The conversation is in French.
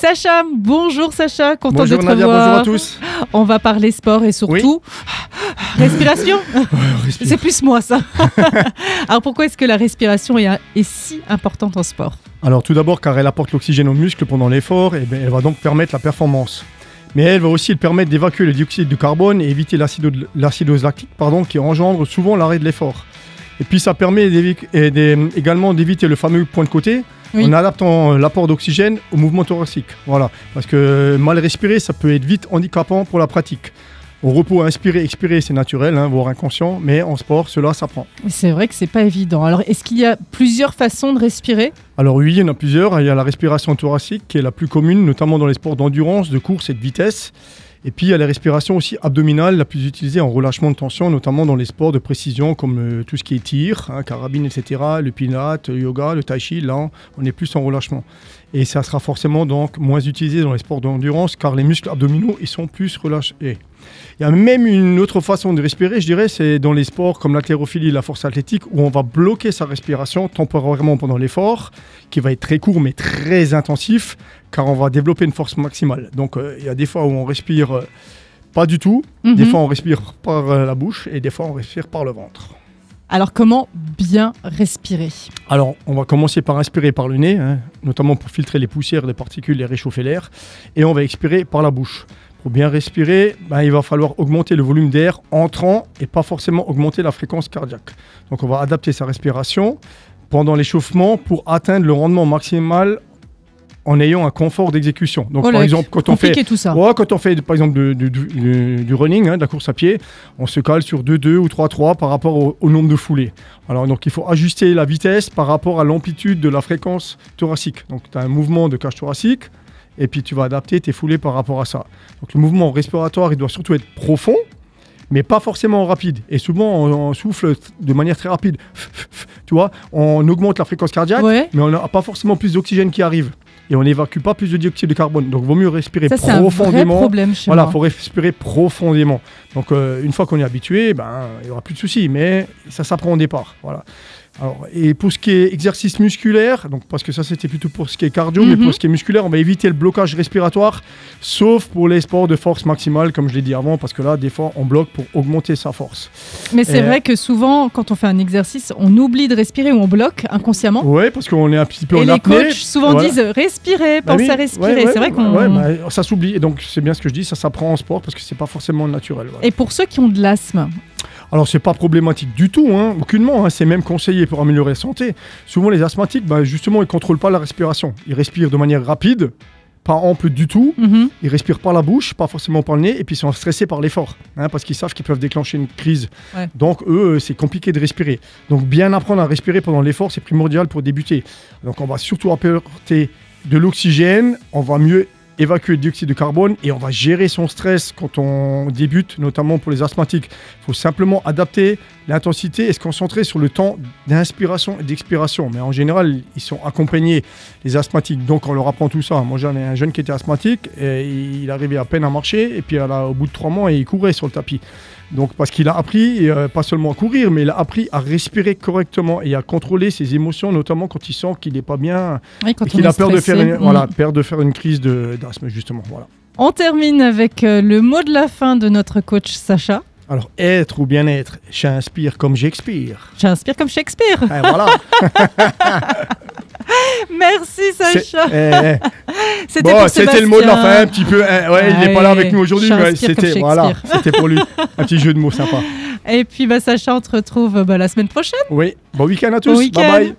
Sacha, bonjour Sacha, content Bonjour de te Nadia, voir. bonjour à tous. On va parler sport et surtout respiration. C'est plus moi ça. Alors pourquoi est-ce que la respiration est si importante en sport? Alors tout d'abord car elle apporte l'oxygène aux muscles pendant l'effort et elle va donc permettre la performance. Mais elle va aussi permettre d'évacuer le dioxyde de carbone et éviter l'acidose lactique qui engendre souvent l'arrêt de l'effort. Et puis ça permet également d'éviter le fameux point de côté en adaptant l'apport d'oxygène au mouvement thoracique. Voilà. Parce que mal respirer, ça peut être vite handicapant pour la pratique. Au repos, inspirer, expirer, c'est naturel, voire inconscient, mais en sport, cela s'apprend. C'est vrai que c'est pas évident. Alors, est-ce qu'il y a plusieurs façons de respirer? Alors oui, il y en a plusieurs. Il y a la respiration thoracique qui est la plus commune, notamment dans les sports d'endurance, de course et de vitesse. Et puis il y a la respiration aussi abdominale, la plus utilisée en relâchement de tension, notamment dans les sports de précision comme tout ce qui est tir, carabine, etc., le pilates, le yoga, le tai chi. Là, on est plus en relâchement. Et ça sera forcément donc moins utilisé dans les sports d'endurance car les muscles abdominaux ils sont plus relâchés. Il y a même une autre façon de respirer, je dirais, c'est dans les sports comme l'haltérophilie et la force athlétique où on va bloquer sa respiration temporairement pendant l'effort, qui va être très court mais très intensif, car on va développer une force maximale. Donc il y a des fois où on respire pas du tout, des fois on respire par la bouche et des fois on respire par le ventre. Alors comment bien respirer? Alors on va commencer par inspirer par le nez, notamment pour filtrer les poussières, les particules et réchauffer l'air, et on va expirer par la bouche. Pour bien respirer, il va falloir augmenter le volume d'air entrant et pas forcément augmenter la fréquence cardiaque. Donc on va adapter sa respiration pendant l'échauffement pour atteindre le rendement maximal en ayant un confort d'exécution. Donc par exemple, quand on fait par exemple du running, de la course à pied, on se cale sur 2-2 ou 3-3 par rapport au nombre de foulées. Alors donc il faut ajuster la vitesse par rapport à l'amplitude de la fréquence thoracique. Donc tu as un mouvement de cage thoracique et puis tu vas adapter tes foulées par rapport à ça. Donc le mouvement respiratoire, il doit surtout être profond, mais pas forcément rapide. Et souvent, on souffle de manière très rapide. Tu vois, on augmente la fréquence cardiaque, mais on n'a pas forcément plus d'oxygène qui arrive. Et on n'évacue pas plus de dioxyde de carbone. Donc, il vaut mieux respirer profondément. C'est un vrai problème chez moi. Il faut respirer profondément. Donc, une fois qu'on est habitué, il n'y aura plus de soucis. Mais ça s'apprend au départ. Voilà. Alors, et pour ce qui est exercice musculaire, donc parce que ça c'était plutôt pour ce qui est cardio, mais pour ce qui est musculaire, on va éviter le blocage respiratoire, sauf pour les sports de force maximale, comme je l'ai dit avant, parce que là, des fois, on bloque pour augmenter sa force. Mais c'est vrai que souvent, quand on fait un exercice, on oublie de respirer ou on bloque inconsciemment. Oui, parce qu'on est un petit peu en apnée. Et les coachs souvent disent respirez, pensez à respirer. C'est vrai qu'on... ça s'oublie. Et donc, c'est bien ce que je dis, ça s'apprend en sport parce que c'est pas forcément naturel. Voilà. Et pour ceux qui ont de l'asthme? Alors, c'est pas problématique du tout, aucunement. C'est même conseillé pour améliorer la santé. Souvent, les asthmatiques, justement, ils ne contrôlent pas la respiration. Ils respirent de manière rapide, pas ample du tout. Ils respirent par la bouche, pas forcément par le nez. Et puis, ils sont stressés par l'effort, parce qu'ils savent qu'ils peuvent déclencher une crise. Ouais. Donc, eux, c'est compliqué de respirer. Donc, bien apprendre à respirer pendant l'effort, c'est primordial pour débuter. Donc, on va surtout apporter de l'oxygène. On va mieux évacuer le dioxyde de carbone et on va gérer son stress quand on débute, notamment pour les asthmatiques. Il faut simplement adapter l'intensité et se concentrer sur le temps d'inspiration et d'expiration. Mais en général, ils sont accompagnés, les asthmatiques, donc on leur apprend tout ça. Moi, j'en ai un jeune qui était asthmatique et il arrivait à peine à marcher et puis au bout de 3 mois, il courait sur le tapis. Donc parce qu'il a appris, pas seulement à courir, mais il a appris à respirer correctement et à contrôler ses émotions, notamment quand il sent qu'il n'est pas bien et qu'il a peur de faire une crise d'asthme, justement. Voilà. On termine avec le mot de la fin de notre coach Sacha. Alors, être ou bien-être, j'inspire comme j'expire. J'inspire comme Shakespeare. Et voilà. Merci Sacha. C'était le mot de la fin, un petit peu. Il n'est pas là avec nous aujourd'hui, mais c'était pour lui. Un petit jeu de mots sympa. Et puis Sacha, on te retrouve la semaine prochaine. Oui, bon week-end à tous. Bye bye.